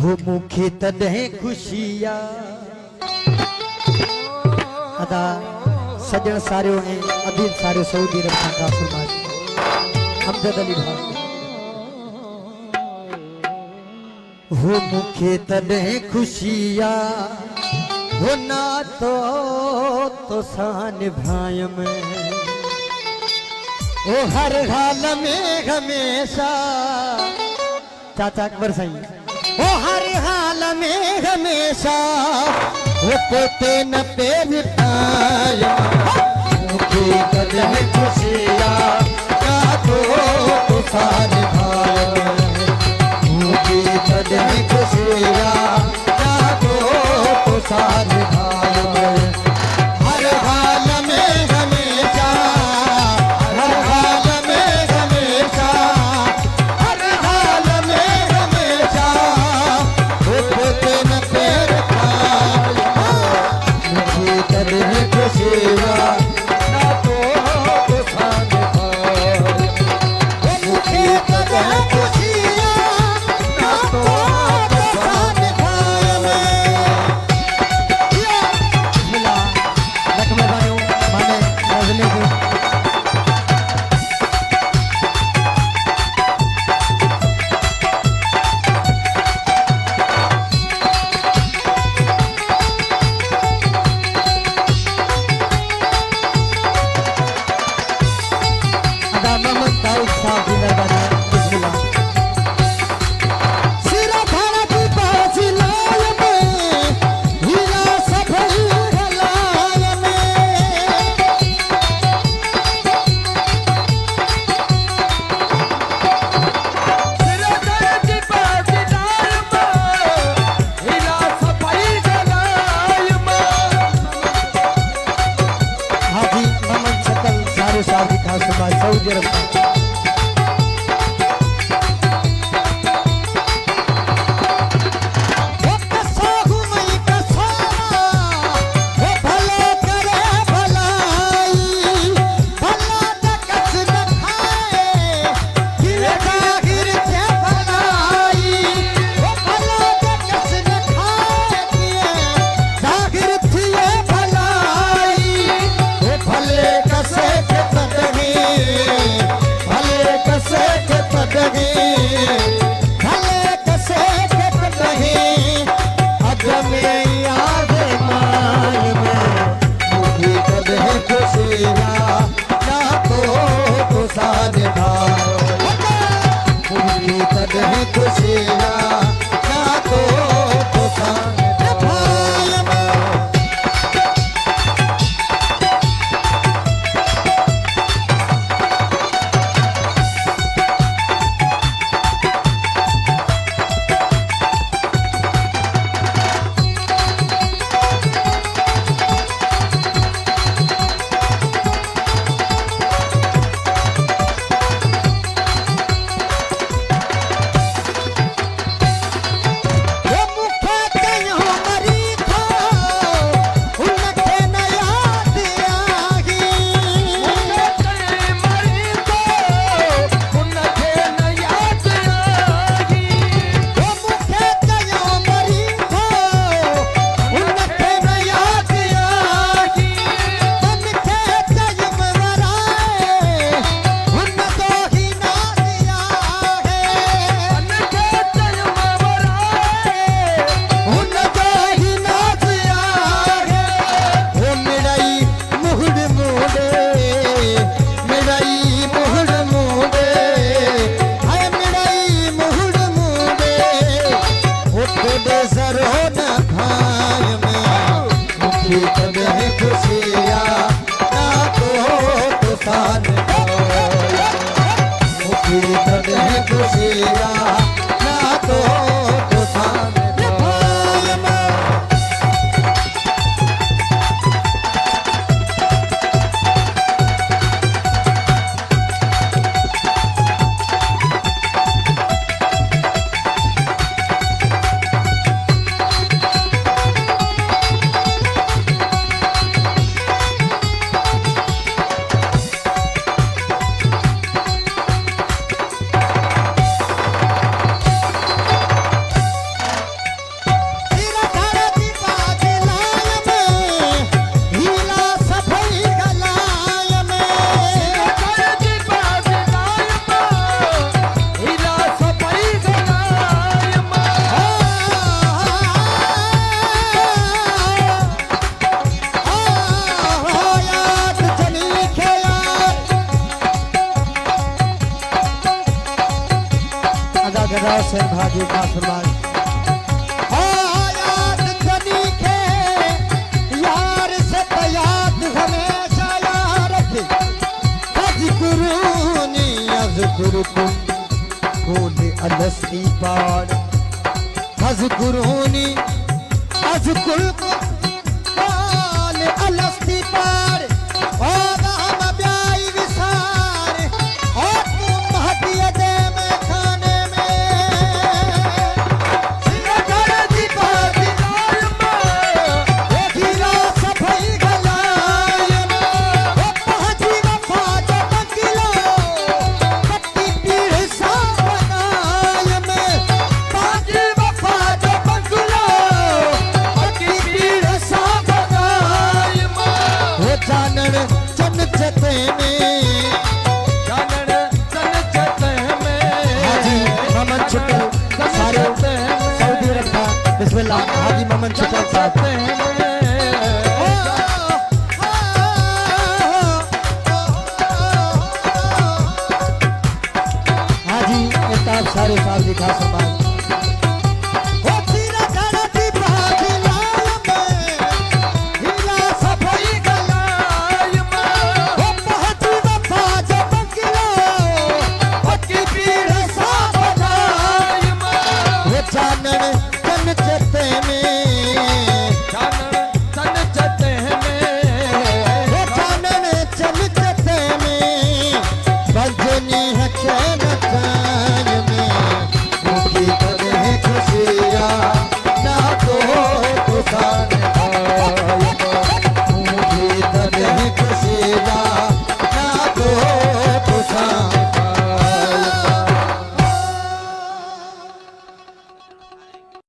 हो मुखे तॾहिं खुशिया अदा सजन सारियो ऐं अदील सारियो सऊदी अरब खां काफ़िर माजी हमदर्द अली भाई हो मुखे तॾहिं खुशिया हो नातो तो सान निभायम ओ हर हाल में हमेशा चाचा अकबर साईं ओ हर हाल में हमेशा वो पोते न पेर पाया मुझे कदम खुशिया क्या तो सारे भाई मुझे कदम खुशिया क्या तो सारे भाई हर हाल में हमेशा हर हाल में हमेशा हर हाल में हमेशा वो पोते न पेर खुशिया ना तो सारे भाई मुझे कदम तासेर भागी का फरमान याद धनी के यार से याद हमेशा याद रखे अज़कुरूनी अज़कुरुकुम कोले अलस्ती पार अज़कुरूनी अज़कुरुकुम कोले अलस्ती पार हाजी मोहम्मद छुटल साहब हाजी इफ्तार सारे साहब जी खास सम्मान जानन